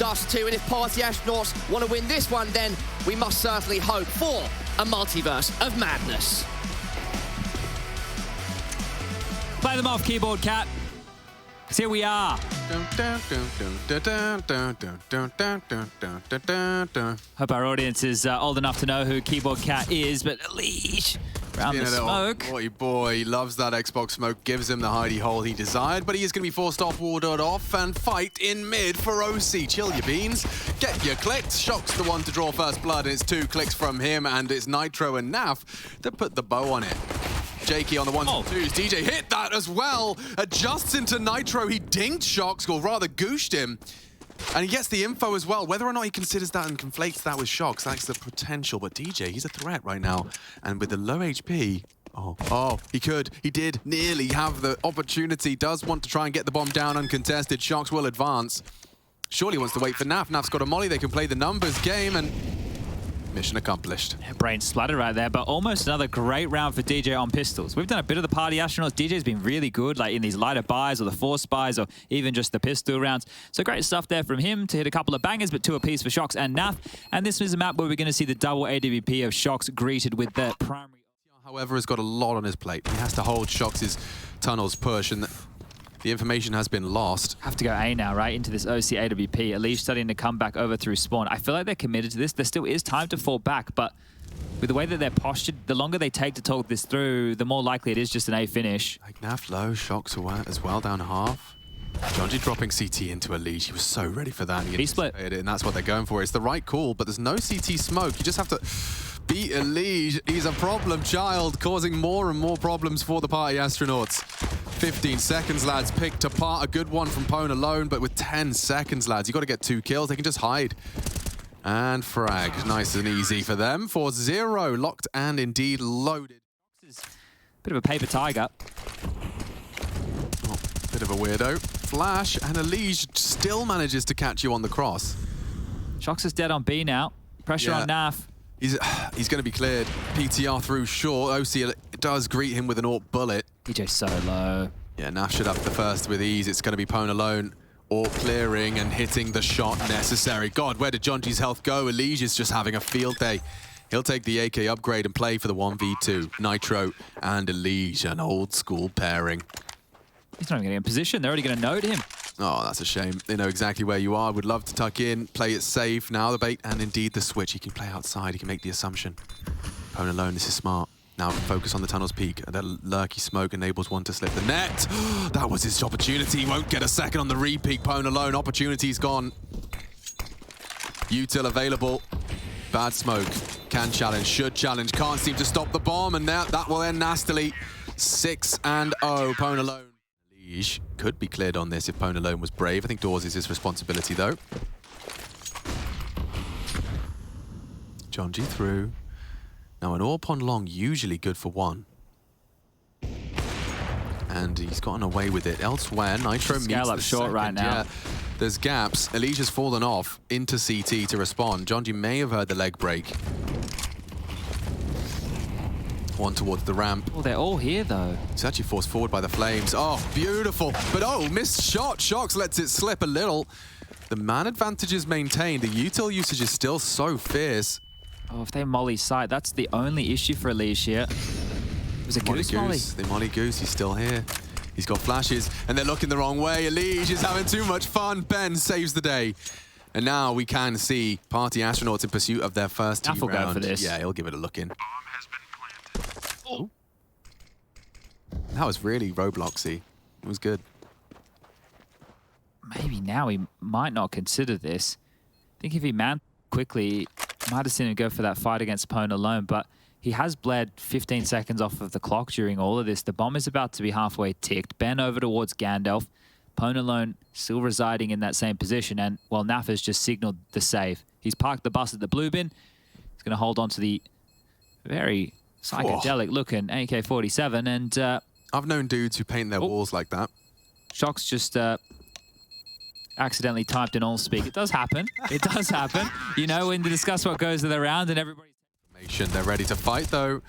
Dust 2, and if Party Astronauts want to win this one, then we must certainly hope for a multiverse of madness. Play them off, Keyboard Cat. Because here we are. Hope our audience is old enough to know who Keyboard Cat is, but Leash around the smoke. Boy, he loves that Xbox smoke, gives him the hidey hole he desired, but he is going to be forced off, warded off, and fight in mid for OC. Chill your beans, get your clicks. Shock's the one to draw first blood, and it's 2 clicks from him, and it's Nitro and Naf that put the bow on it. Jakey on the 1s and 2s. DJ hit that as well. Adjusts into Nitro. He dinged Shox, or rather gooshed him. And he gets the info as well. Whether or not he considers that and conflates that with Shox, that's the potential. But DJ, he's a threat right now. And with the low HP, he did nearly have the opportunity. Does want to try and get the bomb down uncontested. Shox will advance. Surely wants to wait for Naf. Naf's got a molly. They can play the numbers game, and mission accomplished. Brain splattered right there, but almost another great round for DJ on pistols. We've done a bit of the Party Astronauts. DJ's been really good, like in these lighter buys or the force buys or even just the pistol rounds. So great stuff there from him to hit a couple of bangers, but 2 apiece for Shox and Naf. And this is a map where we're going to see the double AWP of Shox greeted with the primary. However, has got a lot on his plate. He has to hold Shox's tunnels push, and the information has been lost. Have to go A now, right, into this OC AWP. Alish starting to come back over through spawn. I feel like they're committed to this. There still is time to fall back, but with the way that they're postured, the longer they take to talk this through, the more likely it is just an A finish. Like Naf low, Shox as well, down half. Jonji dropping CT into Alish. He was so ready for that. He split it, and that's what they're going for. It's the right call, but there's no CT smoke. You just have to beat Alish. He's a problem child, causing more and more problems for the Party Astronauts. 15 seconds, lads, picked apart. A good one from Pwn alone, but with 10 seconds, lads, you got to get 2 kills. They can just hide. And frag, nice and easy for them. 4-0, locked and indeed loaded. Bit of a paper tiger. Oh, bit of a weirdo. Flash, and Alish still manages to catch you on the cross. Shox is dead on B now. Pressure on Naf. He's going to be cleared. PTR through short. OC does greet him with an AWP bullet. DJ so low. Yeah, Naf should have the first with ease. It's going to be Pwn alone. AWP clearing and hitting the shot necessary. God, where did Jonji's health go? Alish is just having a field day. He'll take the AK upgrade and play for the 1v2. Nitro and Alish, an old school pairing. He's not even getting in position. They're already going to node him. Oh, that's a shame. They know exactly where you are. Would love to tuck in, play it safe. Now the bait and indeed the switch. He can play outside. He can make the assumption. Pwn alone, this is smart. Now focus on the tunnel's peak. That lurky smoke enables one to slip the net. That was his opportunity. He won't get a second on the repeat. Pwn alone. Opportunity's gone. Util available. Bad smoke. Can challenge. Should challenge. Can't seem to stop the bomb. And that will end nastily. 6-0. Pwn alone. Alish could be cleared on this if Pwn alone was brave. I think Doors is his responsibility though. Jonji through. Now an AWP on long, usually good for 1. And he's gotten away with it. Elsewhere, Nitro meets scale up the short second. right now. Yeah, there's gaps. Alish has fallen off into CT to respond. Jonji may have heard the leg break. One towards the ramp. Oh, they're all here though. He's actually forced forward by the flames. Oh, beautiful. But oh, missed shot. Shox lets it slip a little. The man advantage is maintained. The util usage is still so fierce. Oh, if they molly sight, that's the only issue for Alish here. It was a goose molly. The molly goose, he's still here. He's got flashes, and they're looking the wrong way. Alish is having too much fun. Ben saves the day. And now we can see Party Astronauts in pursuit of their first team round. Go for this. Yeah, he'll give it a look in. Oh. That was really Robloxy. It was good. Maybe now he might not consider this. I think if he manned quickly, might have seen him go for that fight against Pwn alone, but he has bled 15 seconds off of the clock during all of this. The bomb is about to be halfway ticked. Ben over towards Gandalf. Pwn alone still residing in that same position, and well, Naf has just signaled the save. He's parked the bus at the blue bin. He's going to hold on to the very psychedelic looking AK-47, and I've known dudes who paint their walls like that. Shox just accidentally typed in all speak. It does happen. It does happen. You know, when to discuss what goes to the round and everybody. They're ready to fight though.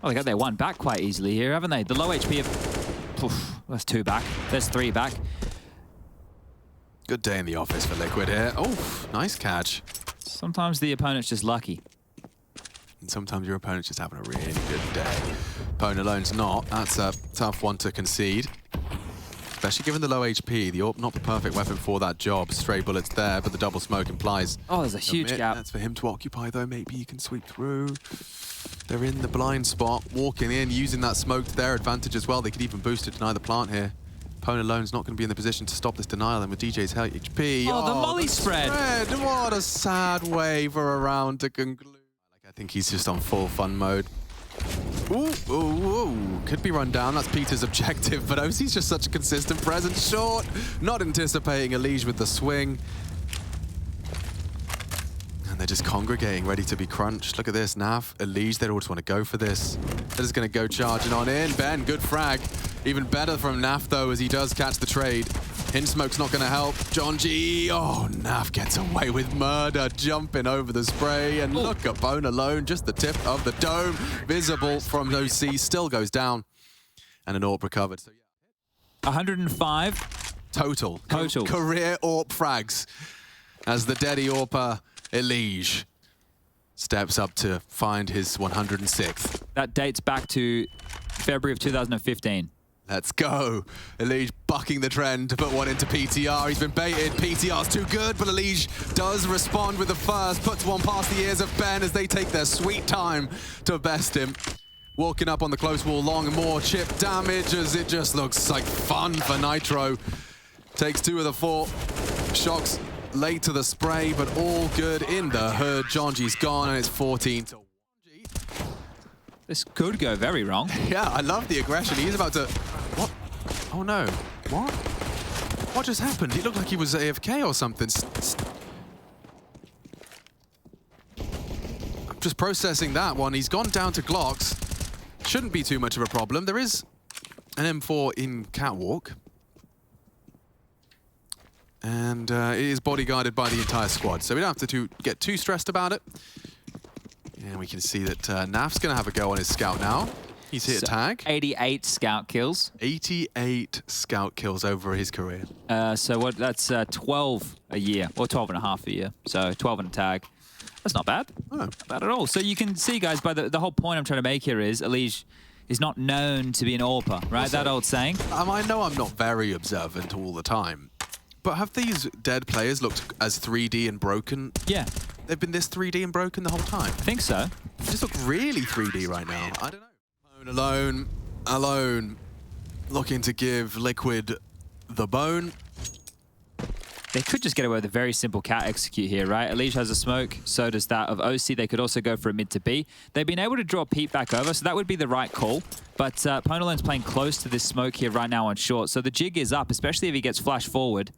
Oh, they got their 1 back quite easily here, haven't they? The low HP of... Oof, that's 2 back. There's 3 back. Good day in the office for Liquid here. Oh, nice catch. Sometimes the opponent's just lucky. And sometimes your opponent's just having a really good day. Pwn alone's not. That's a tough one to concede. Especially given the low HP. The AWP not the perfect weapon for that job. Stray bullets there, but the double smoke implies... Oh, there's a huge gap. That's for him to occupy, though. Maybe he can sweep through. They're in the blind spot, walking in, using that smoke to their advantage as well. They could even boost to deny the plant here. Pwn alone's not going to be in the position to stop this denial, and with DJ's HP... Oh, the molly spread! What a sad way for a round to conclude. I think he's just on full fun mode. Ooh, ooh, ooh. Could be run down. That's Peter's objective, but OC's just such a consistent presence. Short, not anticipating Elige with the swing. And they're just congregating, ready to be crunched. Look at this, Nav, Elige, they all just want to go for this. They're just going to go charging on in. Ben, good frag. Even better from Naf, though, as he does catch the trade. Hinsmoke's not going to help. John G. Oh, Naf gets away with murder, jumping over the spray. And look at Pwn alone, just the tip of the dome. Visible from OC, still goes down. And an AWP recovered. So, yeah. 105. Total. Career AWP frags. As the Daddy AWPer, Elige, steps up to find his 106th. That dates back to February of 2015. Let's go. Elige bucking the trend to put one into PTR. He's been baited. PTR's too good, but Elige does respond with the first. Puts one past the ears of Ben as they take their sweet time to best him. Walking up on the close wall long and more chip damage as it just looks like fun for Nitro. Takes 2 of the 4. Shocks late to the spray, but all good in the hood. Jonji's gone and it's 14 to 1. This could go very wrong. Yeah, I love the aggression. He's about to... What? Oh no. What? What just happened? He looked like he was AFK or something. I'm just processing that one. He's gone down to Glocks. Shouldn't be too much of a problem. There is an M4 in Catwalk. And it is bodyguarded by the entire squad. So we don't have to get too stressed about it. And we can see that Naf's going to have a go on his scout now. He's hit a tag. 88 scout kills. 88 scout kills over his career. So what? That's 12 a year, or 12 and a half a year. So 12 and a tag. That's not bad. Oh. Not bad at all. So you can see, guys, by the whole point I'm trying to make here is Elige is not known to be an AWPer, right? Also, that old saying. I know I'm not very observant all the time, but have these dead players looked as 3D and broken? Yeah. They've been this 3D and broken the whole time. I think so. They just look really 3D right now. I don't know. Alone, looking to give Liquid the bone. They could just get away with a very simple cat execute here, right? Elige has a smoke, so does that of OC. They could also go for a mid to B. They've been able to draw Pete back over, so that would be the right call. But Pwn alone's playing close to this smoke here right now on short, so the jig is up, especially if he gets flashed forward.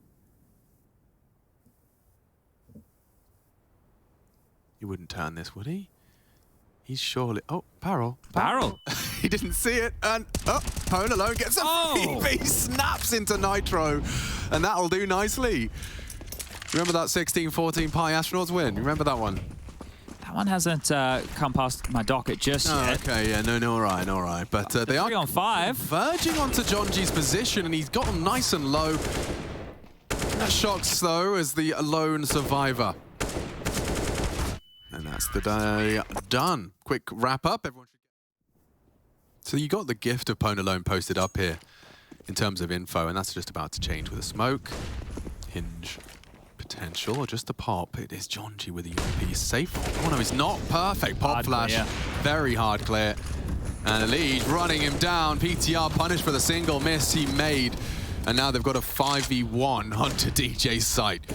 He wouldn't turn this, would he? He's surely... Oh, Barrel. Barrel. He didn't see it, and Pwn alone gets a freebie. He snaps into Nitro, and that'll do nicely. Remember that 16-14 Pi Astronauts win? Remember that one? That one hasn't come past my docket just yet. Okay, yeah, no, all right. But they are 3 on 5. Verging onto John G's position, and he's got them nice and low. That shocks, though, as the lone survivor. And that's the day done. Quick wrap up. Everyone should... So you got the gift of Pwn alone posted up here in terms of info, and that's just about to change with a smoke. Hinge potential, or just a pop. It is John G with a UMP. Safe. Oh no, he's not. Perfect. Pop flash. Clear. Very hard clear. And Elige running him down. PTR punished for the single miss he made. And now they've got a 5v1 onto DJ's site.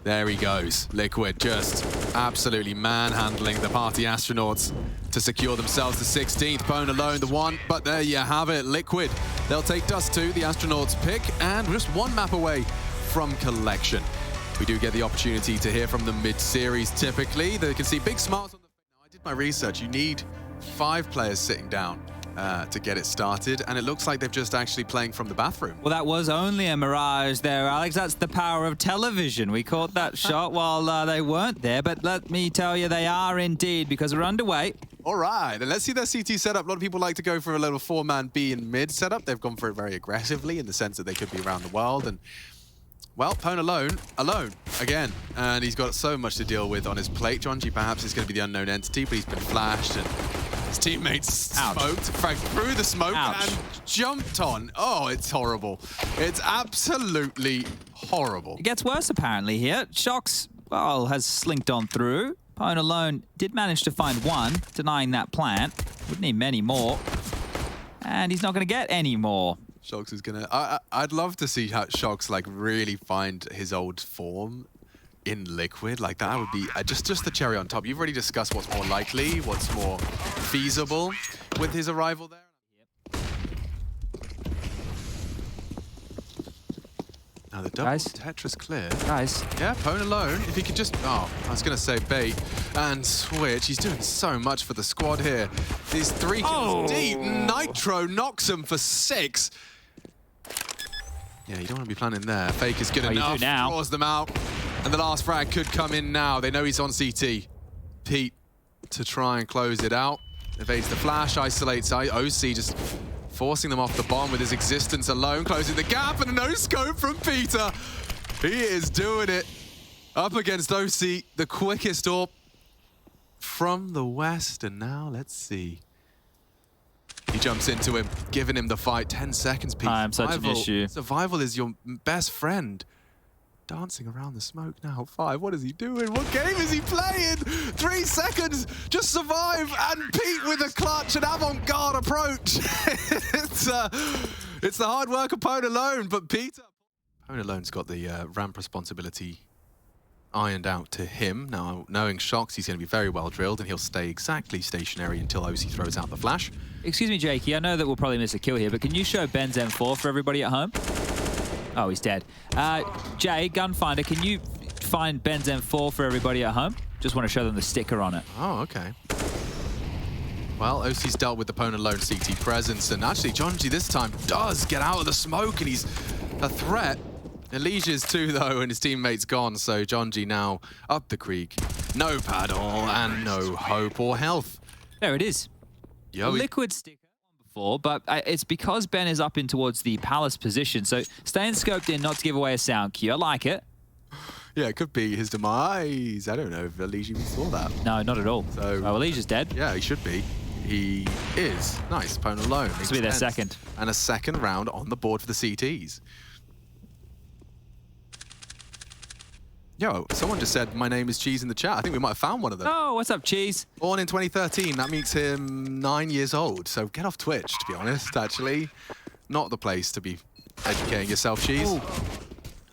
There he goes. Liquid just absolutely manhandling the party astronauts to secure themselves the 16th. Pwn alone the one, but there you have it. Liquid. They'll take Dust 2, the astronauts pick, and just one map away from collection. We do get the opportunity to hear from them mid-series typically. They can see big smiles on the face. Now, I did my research. You need 5 players sitting down to get it started, and it looks like they're just actually playing from the bathroom. Well, that was only a mirage there, Alex. That's the power of television. We caught that shot while they weren't there, but let me tell you, they are indeed, because we're underway. All right, and let's see their CT setup. A lot of people like to go for a little 4-man B in mid setup. They've gone for it very aggressively in the sense that they could be around the world, and Well, Pwn alone, again. And he's got so much to deal with on his plate. Jonji perhaps is going to be the unknown entity, but he's been flashed and his teammates smoked, fragged through the smoke and jumped on. Oh, it's horrible. It's absolutely horrible. It gets worse apparently here. Shox, well, has slinked on through. Pwn alone did manage to find one, denying that plant. Would need many more. And he's not going to get any more. Shox is going to... I'd love to see how Shox, like, really find his old form in Liquid. Like, that would be just the cherry on top. You've already discussed what's more likely, what's more feasible with his arrival there. Now the double Tetris clear. Guys. Yeah, Pwn alone. If he could just... Oh, I was going to say bait and switch. He's doing so much for the squad here. These 3 kills deep. Nitro knocks him for 6. Yeah, you don't want to be planning there. Fake is good enough. Draws them out. And the last frag could come in now. They know he's on CT. Pete to try and close it out. Evades the flash, isolates OC, just forcing them off the bomb with his existence alone, closing the gap, and a no-scope from Peter. He is doing it. Up against OC, the quickest AWP from the west, and now let's see. He jumps into him, giving him the fight. 10 seconds, Pete. I'm such an issue. Survival is your best friend. Dancing around the smoke now. 5, what is he doing? What game is he playing? 3 seconds, just survive, and Pete with a clutch and avant-garde approach. It's the hard work of Pwn alone, but Peter. Pwn alone's got the ramp responsibility ironed out to him. Now, knowing Shox, he's going to be very well drilled, and he'll stay exactly stationary until OC throws out the flash. Excuse me, Jakey, I know that we'll probably miss a kill here, but can you show Ben's M4 for everybody at home? Oh, he's dead. Jay, Gunfinder, can you find Ben's M4 for everybody at home? Just want to show them the sticker on it. Oh, okay. Well, OC's dealt with the Pwn alone CT presence, and actually Jonji this time does get out of the smoke, and he's a threat. Elijah's too, though, and his teammate's gone, so Jonji now up the creek. No paddle, and no hope or health. There it is. Yo, Liquid sticker. But it's because Ben is up in towards the palace position, so staying scoped in, not to give away a sound cue. I like it. Yeah, it could be his demise. I don't know if Elijah saw that. No, not at all. So, well, Elijah's dead. Yeah, he should be. He is. Nice, Pwn alone. This will be their second. And a second round on the board for the CTs. Yo, someone just said my name is Cheese in the chat. I think we might have found one of them. Oh, what's up, Cheese? Born in 2013. That makes him 9 years old. So get off Twitch, to be honest, actually. Not the place to be educating yourself, Cheese. Ooh.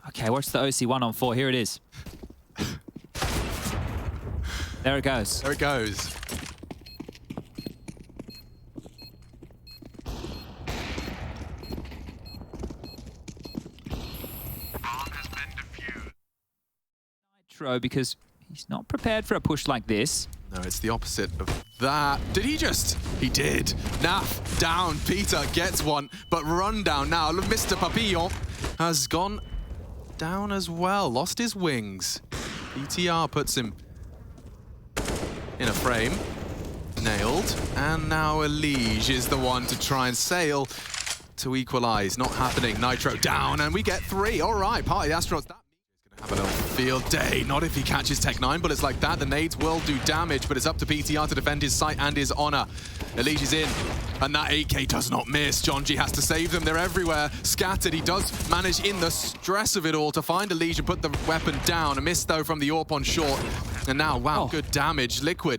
Okay, watch the OC 1-on-4. Here it is. There it goes. There it goes. Because he's not prepared for a push like this. No, it's the opposite of that. Did he just? He did. Naf down. Peter gets one, but run down now. Mr. Papillon has gone down as well. Lost his wings. ETR puts him in a frame. Nailed. And now Elige is the one to try and sail to equalize. Not happening. Nitro down, and we get 3. All right, Party Astronauts. Have a little field day. Not if he catches Tech 9 bullets like that. The nades will do damage, but it's up to PTR to defend his site and his honor. Elige is in, and that 8K does not miss. Jonji has to save them. They're everywhere. Scattered. He does manage, in the stress of it all, to find Elige and put the weapon down. A miss, though, from the AWP on short. And now, wow, good damage. Liquid.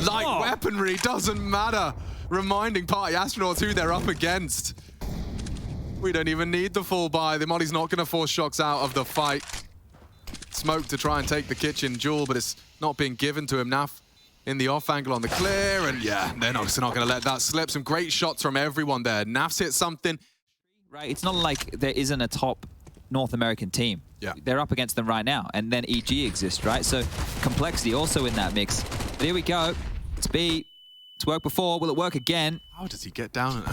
Light weaponry doesn't matter. Reminding Party Astronauts who they're up against. We don't even need the full buy. The Molly's not going to force Shox out of the fight. Smoke to try and take the kitchen jewel, but it's not being given to him. Naf in the off angle on the clear, and yeah, they're not going to let that slip. Some great shots from everyone there. Naf's hit something. Right, it's not like there isn't a top North American team. Yeah. They're up against them right now, and then EG exists, right? So complexity also in that mix. But here we go. It's B. It's worked before. Will it work again? How does he get down?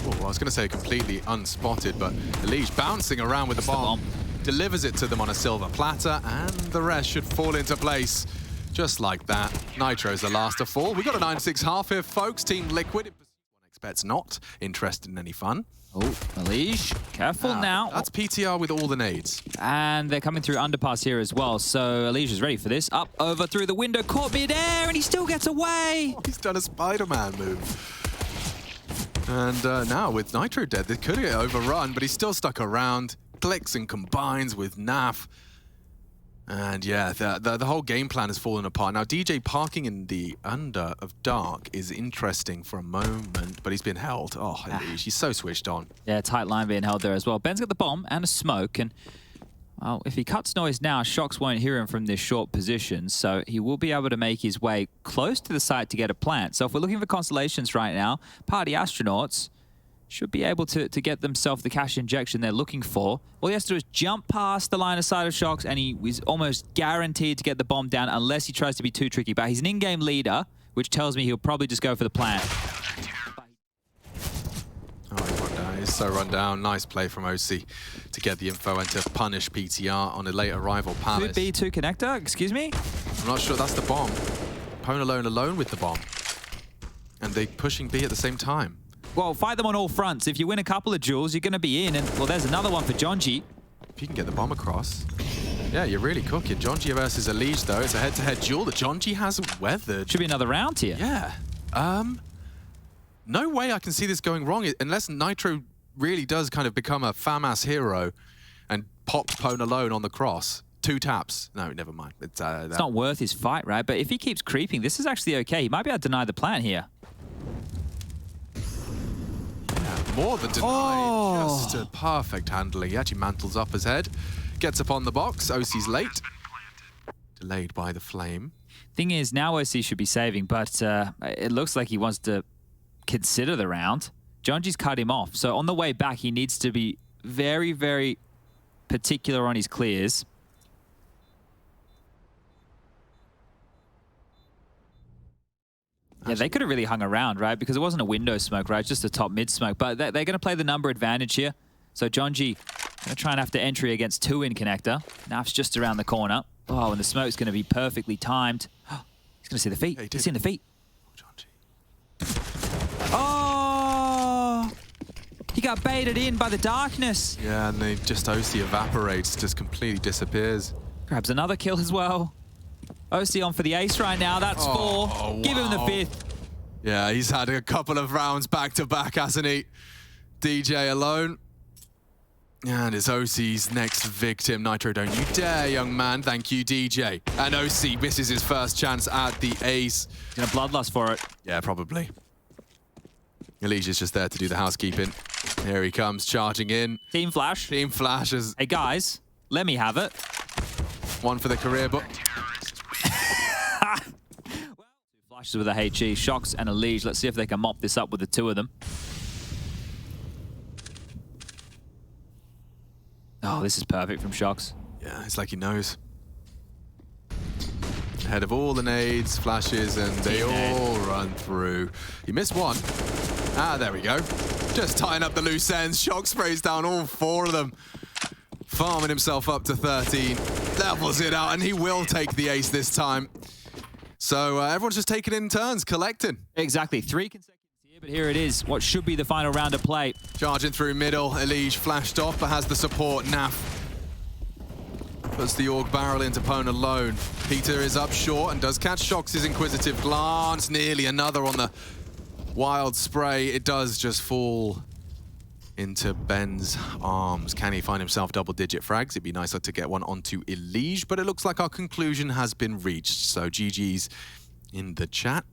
Well, I was going to say completely unspotted, but Elige bouncing around with the bomb. Delivers it to them on a silver platter, and the rest should fall into place just like that. Nitro's the last to fall. We got a 9-6 half here, folks. Team Liquid. One expects not interested in any fun. Oh, Elige, careful now. That's PTR with all the nades. And they're coming through underpass here as well. So Elige is ready for this. Up, over, through the window, caught midair, and he still gets away. He's done a Spider-Man move. And now with Nitro dead, they could get overrun, but he's still stuck around. Clicks and combines with Naf. And yeah, the whole game plan has fallen apart. Now, DJ parking in the under of Dark is interesting for a moment, but he's been held. Oh, he's so switched on. Yeah, tight line being held there as well. Ben's got the bomb and a smoke, and well, if he cuts noise now, Shox won't hear him from this short position, so he will be able to make his way close to the site to get a plant. So if we're looking for constellations right now, Party Astronauts should be able to get themselves the cash injection they're looking for. All he has to do is jump past the line of sight of Shox, and he is almost guaranteed to get the bomb down unless he tries to be too tricky. But he's an in-game leader, which tells me he'll probably just go for the plant. Oh, he's so run down. Nice play from OC to get the info and to punish PTR on a late arrival Palace. 2B2 connector, excuse me? I'm not sure that's the bomb. Pwn alone with the bomb. And they pushing B at the same time. Well, fight them on all fronts. If you win a couple of duels, you're going to be in. And, well, there's another one for Jonji. If you can get the bomb across. Yeah, you're really cooking. Jonji versus Elige, though. It's a head-to-head duel that Jonji hasn't weathered. Should be another round here. Yeah. No way I can see this going wrong unless Nitro really does kind of become a FAMAS hero and pops Pwn alone on the cross. 2 taps. No, never mind. It's not worth his fight, right? But if he keeps creeping, this is actually okay. He might be able to deny the plant here. More than denied. Oh. Just a perfect handling. He actually mantles up his head, gets up on the box. OC's late. Delayed by the flame. Thing is, now OC should be saving, but it looks like he wants to consider the round. Jonji's cut him off. So on the way back, he needs to be very, very particular on his clears. Yeah, they could have really hung around, right? Because it wasn't a window smoke, right? Just a top mid smoke. But they're going to play the number advantage here. So Jonji going to try and have to entry against 2 in connector. Naf's just around the corner. Oh, and the smoke's going to be perfectly timed. He's going to see the feet. Yeah, he's seen the feet. Jonji. Oh! He got baited in by the darkness. Yeah, and they just OC evaporates, just completely disappears. Grabs another kill as well. OC on for the ace right now. That's 4. Wow. Give him the 5th. Yeah, he's had a couple of rounds back-to-back, hasn't he? DJ alone. And it's OC's next victim. Nitro, don't you dare, young man. Thank you, DJ. And OC misses his first chance at the ace. He's gonna bloodlust for it. Yeah, probably. Elige's just there to do the housekeeping. Here he comes, charging in. Team Flash. Team Flashes. Hey, guys, let me have it. One for the career, but... Flashes with a HE, Shox and Elige. Let's see if they can mop this up with the 2 of them. Oh, this is perfect from Shox. Yeah, it's like he knows. Ahead of all the nades, flashes, and they all run through. He missed one. Ah, there we go. Just tying up the loose ends. Shox sprays down all 4 of them. Farming himself up to 13. Levels it out, and he will take the ace this time. So everyone's just taking it in turns, collecting. Exactly. 3 consecutive here, but here it is. What should be the final round of play. Charging through middle. Elige flashed off, but has the support. Naf puts the Org barrel into Pwn alone. Peter is up short and does catch Shox's inquisitive glance. Nearly another on the wild spray. It does just fall into Ben's arms. Can he find himself double-digit frags? It'd be nicer to get one onto Elige, but it looks like our conclusion has been reached. So GG's in the chat.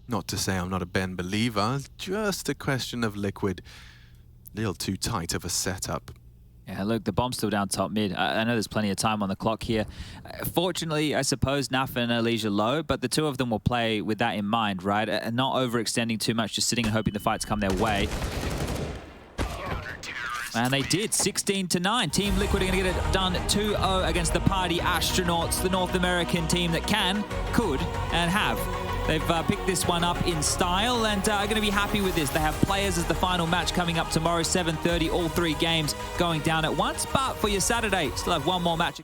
Not to say I'm not a Ben believer, just a question of Liquid. A little too tight of a setup. Yeah, look, the bomb's still down top mid. I know there's plenty of time on the clock here. Fortunately, I suppose Naf and Elige are low, but the 2 of them will play with that in mind, right? And not overextending too much, just sitting and hoping the fights come their way. And they did, 16-9. Team Liquid are going to get it done 2-0 against the Party Astronauts, the North American team that can, could, and have. They've picked this one up in style and are going to be happy with this. They have Players as the final match coming up tomorrow, 7:30, all 3 games going down at once. But for your Saturday, still have one more match.